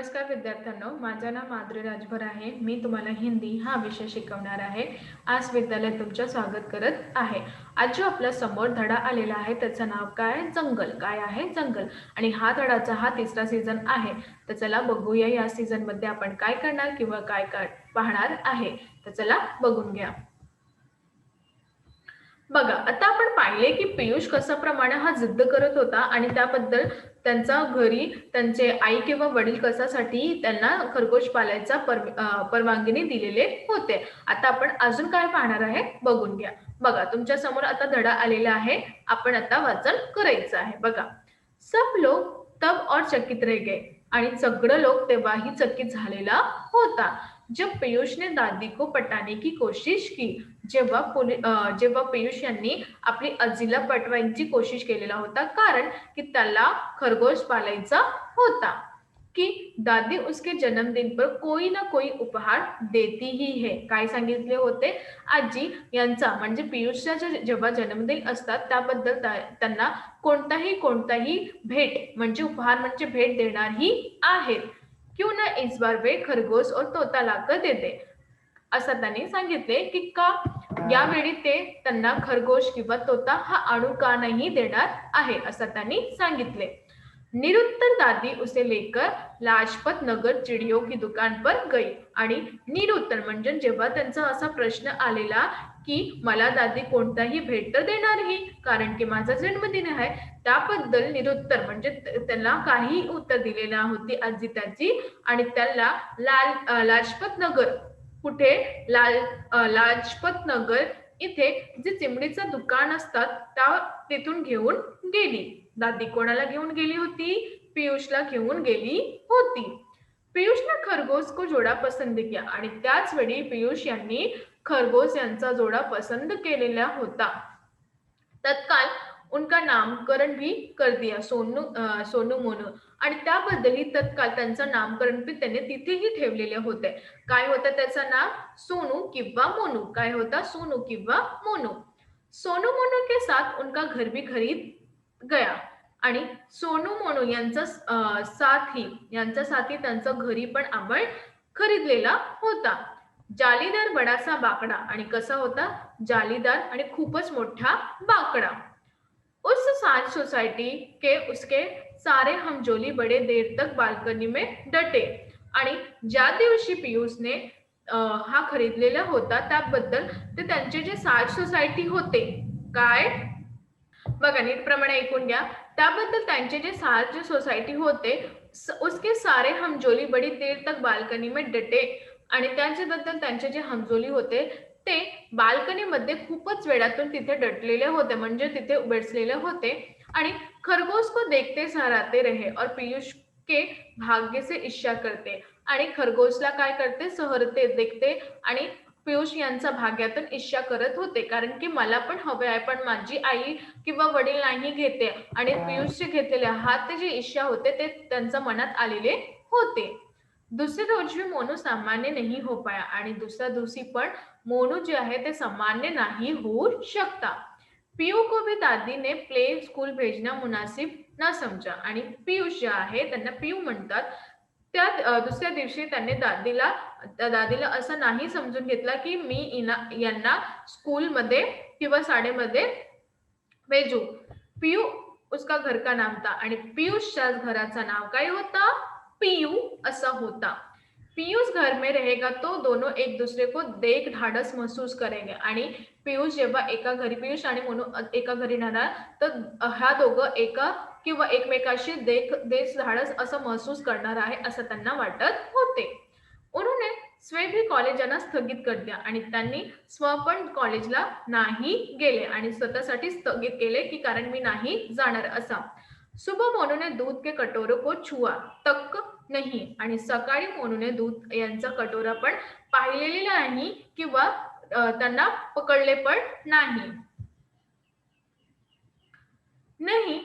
नमस्कार विद्यार्थ्यांनो, माझं नाव माधुरी राजभर आहे. मी तुम्हाला हिंदी हा विषय शिकवणार आहे. आज विद्यालयात तुमचं स्वागत करत आहे. आज जो आपल्या समोर धडा आलेला आहे त्याचं नाव काय? जंगल. काय आहे? जंगल. आणि हा धडाचा हा तिसरा सीझन आहे. तर चला बघूया या सीझनमध्ये आपण काय करणार किंवा काय पाहणार आहे. तर चला बघून घ्या. बघा, आता आपण पाहिले की पियुष कशाप्रमाणे हा जिद्द करत होता आणि त्याबद्दल त्यांचा घरी त्यांचे आई किंवा वडील कशासाठी त्यांना खरगोश पालायचा परवानगी दिलेले होते. आता आपण अजून काय पाहणार आहे बघून घ्या. बघा, तुमच्या समोर आता धडा आलेला आहे. आपण आता वाचन करायचं आहे. बघा, सब लोग तब और चकित रह गए आणि सगळं लोक तेव्हाही चकित झालेला होता जब पीयूष ने दादी को पटाने की कोशिश की. जेव्हा पीयूष यांनी आपली आजीला पटवायची कोशिश केलेला होता, कारण की त्याला खरगोश पालायचा होता की दादी उसके जन्मदिन पर कोई ना कोई उपहार देती ही है. काय सांगितले होते? आजी यांचा म्हणजे पीयूषचा जेव्हा जन्मदिन असतात त्याबद्दल त्यांना कोणताही भेट म्हणजे उपहार म्हणजे भेट देणार ही आहेत. क्यों ना इस बार वे खरगोश और तोता लाकर देते. असं त्यांनी सांगितले की का यावेळी ते त्यांना खरगोश किंवा तोता हा आणू का नाही देणार आहे असं त्यांनी सांगितले. निरुत्तर दादी उसे लेकर लाजपत नगर चिड़ियों की दुकान पर गई. आणि निरुत्तर म्हणजे जेव्हा त्यांचा असा प्रश्न आलेला की मला दादी कोणताही भेट तर देणार नाही कारण की माझा जन्मदिन आहे, त्याबद्दल निरुत्तर म्हणजे त्यांना काही उत्तर दिलेला होती आजी त्याची. आणि त्याला लाजपत नगर कुठे लाजपत नगर इथे जे चिमणीचं दुकान असतात त्या तिथून घेऊन गेली. दादी कोणाला घेऊन गेली होती? पीयूषला घेऊन गेली होती. पीयूषने खरगोश को जोड़ा पसंद किया आणि त्याच वेळी पीयूष यांनी खरगोश यांचा जोडा पसंद केलेला होता. तत्काल उनका नामकरण भी कर दिया, सोनू मोनू. आणि त्याबद्दलही तत्काल त्यांचं नामकरण पण त्याने तिथेही ठेवलेले होते. काय होतं त्याचं नाव? सोनू किंवा मोनू. काय होता? सोनू किंवा मोनू. सोनू मोनू के साथ उनका घर भी खरीद गया. आणि सोनू मोनू यांचा साथी त्यांचं घरी पण आपण खरीदलेला होता. जालीदार बडासा बाकडा. आणि कसा होता? जालीदार आणि खूपच मोठा बाकडा. उस साज सोसायटी के उसके सारे हमजोली बड़े देर तक बाल्कनी में डटे. आणि ज्या दिवशी पीयूषने हा खरीदलेला होता त्याबद्दल ते त्यांचे जे साज सोसायटी होते, काय बघा नीटप्रमाणे ऐकून घ्या. त्याबद्दल त्यांचे जे साज सोसायटी होते उसके सारे हमजोली बड़ी देर तक बाल्कनी में डटे. आणि त्याच्याबद्दल त्यांचे जे हमजोली होते ते बाल्कनीमध्ये खूपच वेळातून तिथे डटलेले होते म्हणजे तिथे बसलेले होते. आणि खरगोश को देखते सहराते रहे और पीयूष के भाग्य से ईर्ष्या करते. आणि खरगोशला काय करते? सहरते, देखते आणि पीयूष यांचा भाग्यातून ईर्ष्या करत होते, कारण की मला पण हवे आहे पण माझी आई किंवा वडील नाही घेते. आणि पीयूषचे घेतलेले हात ते जे ईर्ष्या होते ते त्यांच्या मनात आलेले होते. दूसरे रोज भी मोनू सामान्य नहीं हो पाया. आणि दुसऱ्या दिवशी पण मोनू जे आहे ते सामान्य नाही होऊ शकता. पीयू को भी दादी ने प्ले स्कूल भेजना मुनासिब न समजा. आणि पीयूष जे आहे त्यांना पीयू म्हणतात. त्या दुसऱ्या दिवशी त्यांनी दादीला असं नाही समजून घेतला की मी यांना स्कूलमध्ये किंवा शाळेमध्ये भेजू. पीयू उसका घर का नाम था. आणि पीयूषच्या घराचं नाव काय होता? पीयू असा होता. पीयूष घर में रहेगा तो दोनों एक दूसरे को देख ढाढस महसूस करेंगे. आणि पीयूष जेव्हा पीयूष आणि मोनू एका घरी राहणार तर ह्या दोघं एका किंवा एकमेकाशी देश धाडस असं महसूस करणार आहे असं त्यांना वाटत होते. उन्होंने स्वे भी कॉलेजांना स्थगित कर दिया. आणि त्यांनी पण कॉलेजला नाही गेले आणि स्वतःसाठी स्थगित केले की कारण मी नाही जाणार असा. सुबह मोनूने दूध के कटोरे को छुआ तक नाही. आणि सकाळी मोनूने दूध यांचा कटोरा पण पाहिलेला नाही किंवा त्यांना पकडले पण नाही. नहीं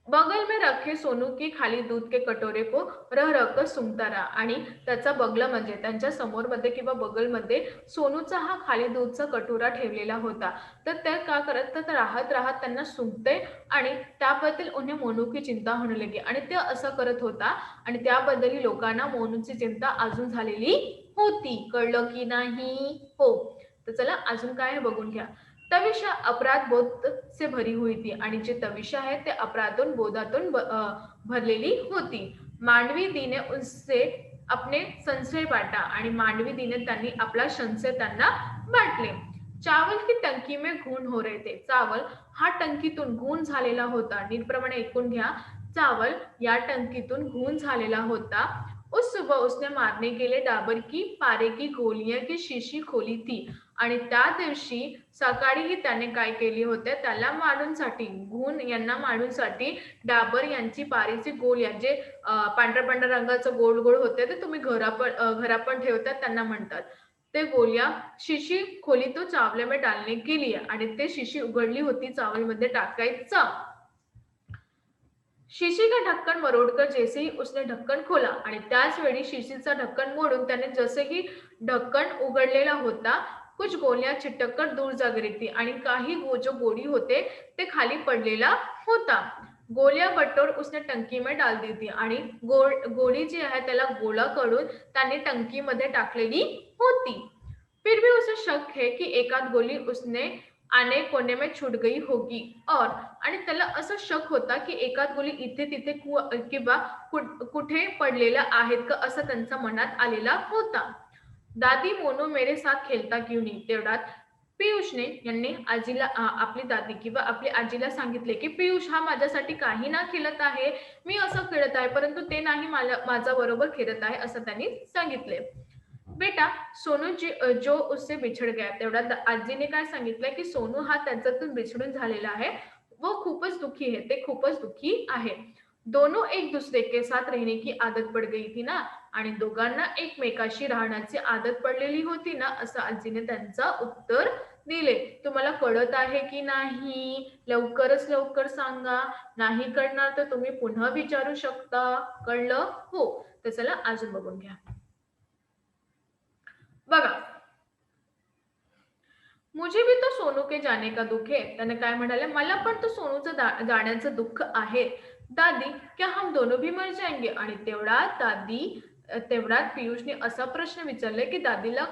बगल में रखे सोनू की खाली दूध के कटोरे को रह रह कर सुंगता रहा. आणि त्याचा बगला म्हणजे त्यांच्या समोरमध्ये किंवा बगलमध्ये सोनूचा हा खाली दूधचा कटोरा ठेवलेला होता. तर ते का करत तर राहत राहत त्यांना सुंगते आणि त्याबद्दल उन्हें मोनू की चिंता होने लगी आणि ते असं करत होता आणि त्याबद्दलही लोकांना मोनूची चिंता अजून झालेली होती. कळलं की नाही? हो. तर चला अजून काय आहे बघून घ्या. तविषा अपराध बोध से भरी हुई थी आणि जे तविषा आहे ते अपराधून बोधातून भरलेली होती. मांडवी दीने उससे अपने संशय बांटा आणि मांडवी दीने त्यांनी आपला संशय त्यांना बांटले. चावल की टंकी में घून हो रहे थे. चावल हा टंकीतून घून झालेला होता. नीटप्रमाणे ऐकून घ्या. चावल या टंकीतून घून झालेला होता. उस सुबह उसने मारने के लिए डाबर की पारे की गोलियां की शीशी खोली थी आणि त्या दिवशी सकाळीही त्याने काय केली होते त्याला मारूनसाठी घून यांना मारूनसाठी डाबर यांची पारीची गोळ्या जे पांढऱ्या पांढऱ्या रंगाचं गोल गोल होते ते तुम्ही घरा पण ठेवतात त्यांना म्हणतात. ते गोलियां शिशी खोली तो चावले में डालने के लिए आणि ते शिशी उघडली होती चावलमध्ये टाकायचं. शीशी का ढक्कन मरोडकर जैसे ही उसने ढक्कन खोला आणि त्याच वेळी शिशीचा ढक्कन मोडून त्याने जसे ही ढक्कन उघडलेला होता कुछ गोलियां चिटककर दूर जा गिरी थी आणि काही जो गोळी होते ते खाली पडलेला होता. गोलियां बटोर उसने टंकी में डाल दी थी आणि गोळी जी आहे त्याला गोळा करून त्याने टंकीमध्ये टाकलेली होती. फिर भी उसे शक है की एकाद गोली उसने आने कोने में छूट गई होगी और आणि त्याला असं शक होता की एकाद गोली इथे तिथे किंवा कुठे पडलेल्या आहेत का असं त्यांच्या मनात आलेला होता. दादी मोनू मेरे साथ खेळता क्यों नहीं. तेवढ्यात पियुषने यांनी आजीला आपली दादी किंवा आपली आजीला सांगितले की पियुष हा माझ्यासाठी काही ना खेळत आहे. मी असं खेळत आहे परंतु ते नाही माझा बरोबर खेळत आहे असं त्यांनी सांगितले. बेटा सोनू जो उससे बिछड़ गया. तेवढ्यात आजीने काय सांगितलंय की सोनू हा त्यांच्यातून बिछडून झालेला आहे वो खूपच दुखी है. ते खूपच दुखी आहे. दोनों एक दूसरे के साथ रहने की आदत पड गई थी ना आणि दोघांना एकमेकाशी राहण्याची आदत पडलेली होती ना असं आजीने त्यांचं उत्तर दिले. तुम्हाला कळत आहे की नाही? लवकरच लवकर सांगा. नाही कळणार तर तुम्ही पुन्हा विचारू शकता. कळलं? हो. तर चला अजून बघून घ्या. बघा मुझे भी तो सोनू के जाने का दुख है. त्याने काय म्हणाले मला पण तो सोनूचं जाण्याचं दुःख आहे. दादी क्या हम दोनों भी मर जाएंगे. आणि तेवढ्यात पियुषने असा प्रश्न विचारले की दादीला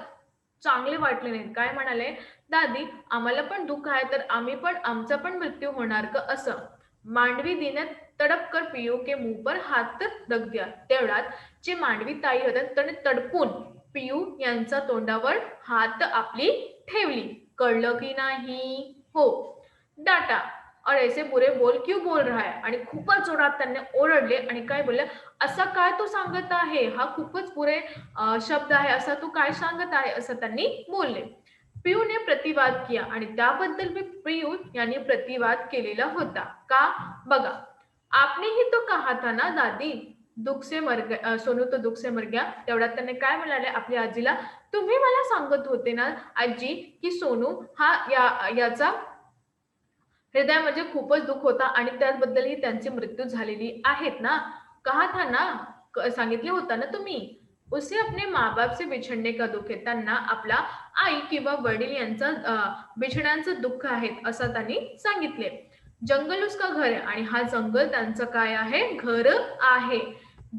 चांगले वाटले नाही. काय म्हणाले दादी आम्हाला पण दुःख आहे तर आम्ही पण आमचा पण मृत्यू होणार का असं. मांडवी दीने तडप कर पियू के मुंह पर हात रख दिया. तेवढ्यात जे मांडवी ताई होत्या त्याने तडपून पियू यांच्या तोंडावर हात आपली ठेवली. कळलं की नाही? हो. डाटा और ऐसे बुरे बोल क्यों बोल रहा है. आणि खूपच जोरात त्यांनी ओरडले आणि काय बोलले असा काय तो सांगत आहे. हा खूपच बुरे शब्द आहे असा तू काय सांगत आहे असं त्यांनी बोलले. पियूने प्रतिवाद किया आणि त्याबद्दल मी पियू यांनी प्रतिवाद केलेला होता. का? बघा आपने ही तो कहा था ना दादी दुःख से मर गया सोनू तो दुःख से मर गया. तेवढ्यात त्याने काय म्हणाले आपल्या आजीला तुम्ही मला सांगत होते ना आजी की सोनू हा याचा हृदयामध्ये खूपच दुःख होता आणि त्याबद्दलही त्यांची मृत्यू झालेली आहेत ना. कहा था ना सांगितले होता ना तुम्ही. उसे अपने माँ बाप से बिछड़ने का दुःख आहे. त्यांना आपला आई किंवा वडील यांचा बिछड्यांचं दुःख आहे असं त्यांनी सांगितले. जंगल उसका घर आहे आणि हा जंगल त्यांचं काय आहे घर आहे.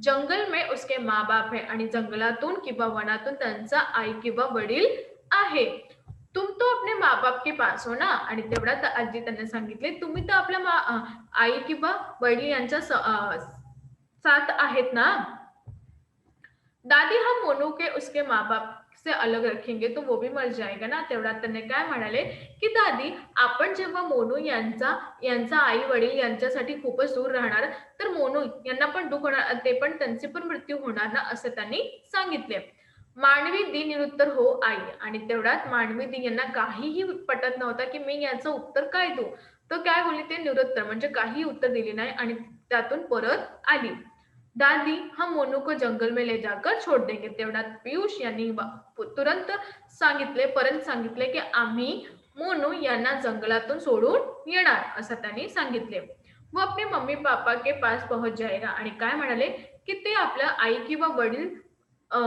जंगल में उसके माँ बाप है आणि जंगलातून किंवा वनातून त्यांचा आई किंवा वडील आहे. तुम तो अपने माँ बाप के पास हो ना आणि तेवढ्यात आजी त्यांना सांगितले तुम्ही तर आपल्या आई किंवा वडील यांच्या साथ आहेत ना. दादी हम मोनू के उसके माँ बाप से अलग रखेंगे तो वो भी मर जाएगा ना. तेवढ्यात त्यांनी काय म्हणाले की दादी आपण जेव्हा मोनू यांचा आई वडील यांच्यासाठी खूपच दूर राहणार तर मोनू यांना पण दुःख होणार ते पण त्यांचे पण मृत्यू होणार ना असं त्यांनी सांगितले. मानवी दी निरुत्तर हो आई आणि तेवढ्यात मानवी दी यांना काहीही पटत नव्हता की मी याचं उत्तर काय देऊ. तर काय बोलली ते निरुत्तर म्हणजे काही उत्तर दिले नाही आणि त्यातून परत आली. दादी हम मोनू को जंगल में ले जाकर छोड़ देंगे. तेवढ्यात पियुष यांनी तुरंत परत सांगितले की आम्ही मोनू यांना जंगलातून सोडून येणार असं त्यांनी सांगितले. वो अपने मम्मी पापा के पास पहुंच जाएगा. आणि काय म्हणाले, की ते आपल्या आई किंवा वडील अ,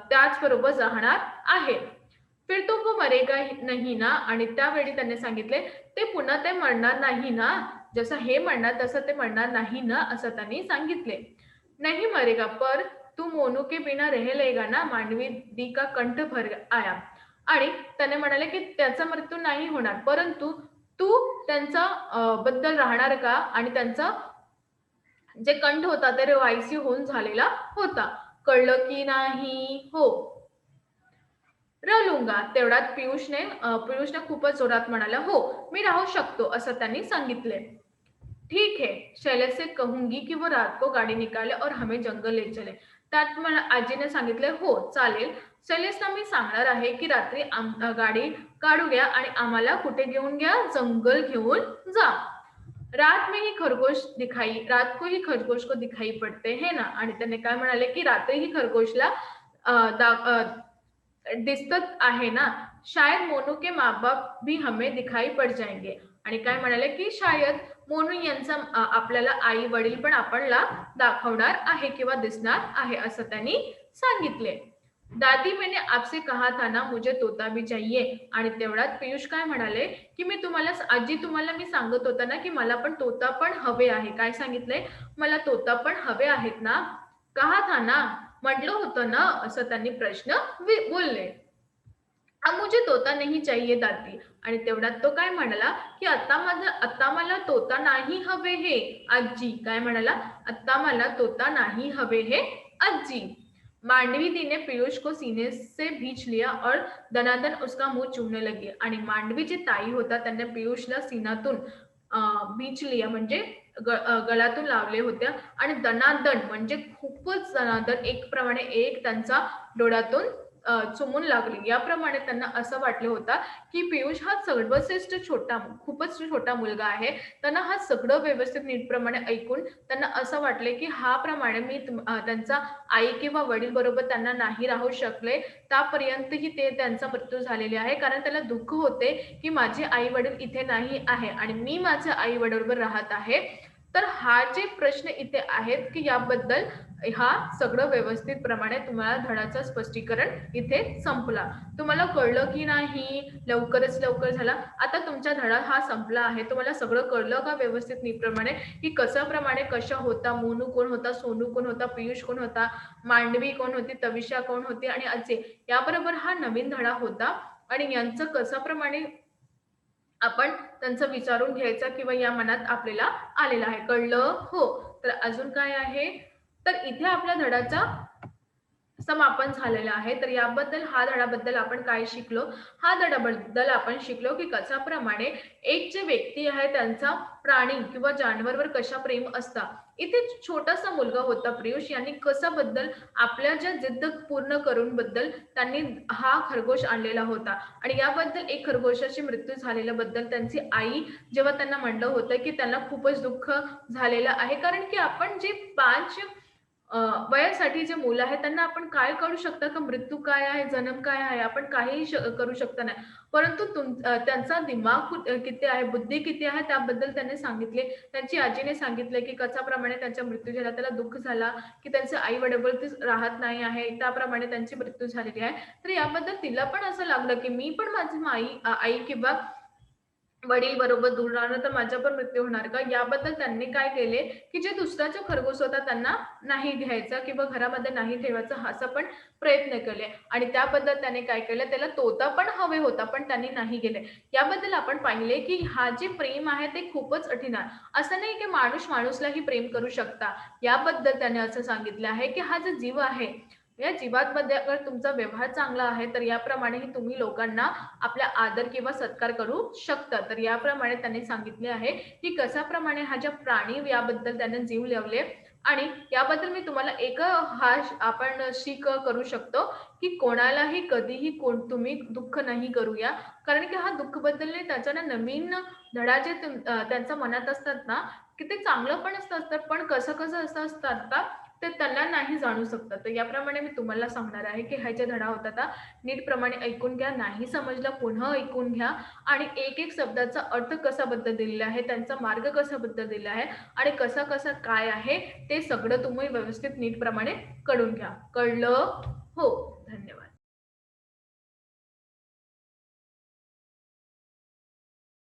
त्याचबरोबर राहणार आहेत. फिर तो वो मरेगा नहीं ना. आणि त्यावेळी त्यांनी सांगितले, "ते पुन्हा ते मरणार नाही ना? जसं हे मरणार तसं ते मरणार नाही ना?" असं त्यांनी सांगितले. "नहीं मरेगा, पर तू मोनू के बिना रह लेगा ना?" मांडवी दी का कंठ भर आया. आणि त्याने म्हणाले, की "त्याचा मृत्यू नाही होणार, परंतु तू त्यांचा बद्दल राहणार का?" आणि त्यांचा जे कंठ होता ते रिवायसी होऊन झालेला होता. "कळलं की नाही?" "हो." "रह तेवढ्यात पियुषने खूपच जोरात म्हणाला, "हो, मी राहू शकतो," असं त्यांनी सांगितले. "ठीक है, शैलेश से कहूंगी की वो रात को गाड़ी निकाले और हमें जंगल ले चले." त्यात आजीने सांगितले, "हो, चालेल. शैलेशला मी सांगणार आहे की रात्री गाडी काढूया आणि आम्हाला कुठे घेऊन घ्या? जंगल घेऊन जा." रात को ही खरगोश को दिखाई पडते है ना. आणि त्याने काय म्हणाले, की रात्री ही खरगोशला अ, दा अ, दिसत आहे ना. शायद मोनू के माँ-बाप भी हमें दिखाई पड़ जाएंगे. आणि काय म्हणाले, की शायद मोनू यांचा आपल्याला आई-वडील पण आपणला दाखवणार आहे किंवा दिसणार आहे, असं त्यांनी सांगितले. "दादी मैंने आपसे कहा था ना मुझे तोता भी चाहिए." आणि तेवढ्यात पियुष काय म्हणाले, की आजी तुम्हाला मी सांगत होता ना, की मला पण तोता पण हवे आहे. काय सांगितलंय? मला तोता पण हवे आहेत ना? "कहा था ना." म्हटलं होतं ना, असं त्यांनी प्रश्न बोलले. "अब मुझे तोता नहीं चाहिए दादी." आणि तेवढ्यात तो काय म्हणाला, की "आता मला तोता नाही हवे हे आजी." काय म्हणाला? "आता मला तोता नाही हवे हे आजी." मांडवी दी ने पीयूष को सीने से भींच लिया और दनादन उसका मुंह चूमने लगी. आणि मांडवी जी ताई होता त्यांनी पियुषला सीनातून अ, भींच लिया म्हणजे गळ्यातून लावले होत्या आणि दनादन म्हणजे खूपच दनादन एक प्रमाणे एक त्यांचा डोळ्यातून चुमून लागली. याप्रमाणे त्यांना असं वाटलं होतं, की पियुष हा सर्वश्रेष्ठ खूपच छोटा मुलगा आहे. त्यांना हा सगळं व्यवस्थित नीटप्रमाणे ऐकून त्यांना असं वाटले, की हा प्रमाणे त्यांचा आई किंवा वडील बरोबर त्यांना नाही राहू शकले. त्यापर्यंतही ते त्यांचा मृत्यू झालेला आहे. कारण त्याला दुःख होते, की माझे आई-वडील इथे नाही आहे आणि मी माझ्या आई-वडिलांबरोबर राहत आहे. तर हा जे प्रश्न इथे आहेत, की याबद्दल हा सगळं व्यवस्थित प्रमाणे तुम्हाला धड्याचं स्पष्टीकरण इथे संपला. तुम्हाला कळलं की नाही? लवकरच लवकर झाला. आता तुमचा धडा हा संपला आहे. तुम्हाला सगळं कळलं का व्यवस्थित नीटप्रमाणे, की कशा होता, मोनू कोण होता, सोनू कोण होता, पियुष कोण होता, मांडवी कोण होती, तविषा कोण होती आणि अजय. याबरोबर हा नवीन धडा होता आणि यांचं कशाप्रमाणे आपण त्यांचं विचारून घ्यायचा किंवा या मनात आपल्याला आलेलं आहे. कळलं? हो. तर अजून काय आहे? तर इथे आपल्या धड्याचा समापन झालेलं आहे. तर याबद्दल हा धड्याबद्दल आपण काय शिकलो? हा धड्याबद्दल आपण शिकलो, की कशाप्रमाणे एक जे व्यक्ती आहे त्यांचा प्राणी किंवा जानवरवर कशा प्रेम असतं. इथे छोटासा मुलगा होता पियुष यांनी कशाबद्दल आपल्या ज्या जिद्द पूर्ण करून बद्दल त्यांनी हा खरगोश आणलेला होता आणि याबद्दल एक खरगोशाची मृत्यू झालेल्याबद्दल त्यांची आई जेव्हा त्यांना म्हणलं होतं, की त्यांना खूपच दुःख झालेलं आहे. कारण की आपण जे 5 वयासाठी जे मुलं आहेत त्यांना आपण काय करू शकता का मृत्यू काय आहे, जन्म काय आहे, आपण काहीही करू शकत नाही. परंतु त्यांचा दिमाग किती आहे, बुद्धी किती आहे त्याबद्दल त्यांनी सांगितले. त्यांची आजीने सांगितले, की कशाप्रमाणे त्यांचा मृत्यू झाला, त्याला दुःख झाला, की त्यांचे आई-वडील राहत नाही आहे, त्याप्रमाणे त्यांची मृत्यू झालेली आहे. तर याबद्दल तिला पण असं लागलं, की मी पण माझी आई किंवा वडील बरोबर दूर राहणं तर माझा पण मृत्यू होणार का? याबद्दल त्यांनी काय केले, की जे दुसऱ्याचा खरगोश होता त्यांना नाही घ्यायचा किंवा घरामध्ये नाही ठेवायचा असा पण प्रयत्न केले आणि त्याबद्दल त्याने काय केलं, त्याला तोता पण हवे होता, पण त्यांनी नाही गेले. याबद्दल आपण पाहिले, की हा जे प्रेम आहे ते खूपच कठीण आहे. असं नाही, की माणूस माणूसलाही प्रेम करू शकता. याबद्दल त्याने असं सांगितलं आहे, की हा जो जीव आहे, या जीवामध्ये अगर तुमचा व्यवहार चांगला आहे, तर याप्रमाणेही तुम्ही लोकांना आपला आदर किंवा सत्कार करू शकता. तर याप्रमाणे त्यांनी सांगितले आहे, की कशाप्रमाणे हा ज्या प्राणी याबद्दल त्याने जीव लावले आणि याबद्दल मी तुम्हाला आपण शीक करू शकतो, की कोणालाही कधीही तुम्ही दुःख नाही करूया. कारण की हा दुःख बदलणे त्याच्याने नवीन धडा जे त्यांच्या मनात असतात ना, की ते चांगलं पण असतं, पण कसं-कसं असं असतात का ते त्यांना नाही जाणू शकतात. तर याप्रमाणे मी तुम्हाला सांगणार आहे, की हा जे धडा होता आता नीटप्रमाणे ऐकून घ्या. नाही समजलं पुन्हा ऐकून घ्या आणि एक-एक शब्दाचा अर्थ कशाबद्दल दिलेला आहे, त्यांचा मार्ग कशाबद्दल दिला आहे आणि कसा-कसा काय आहे, ते सगळं तुम्ही व्यवस्थित नीटप्रमाणे कळून घ्या. कळलं? हो.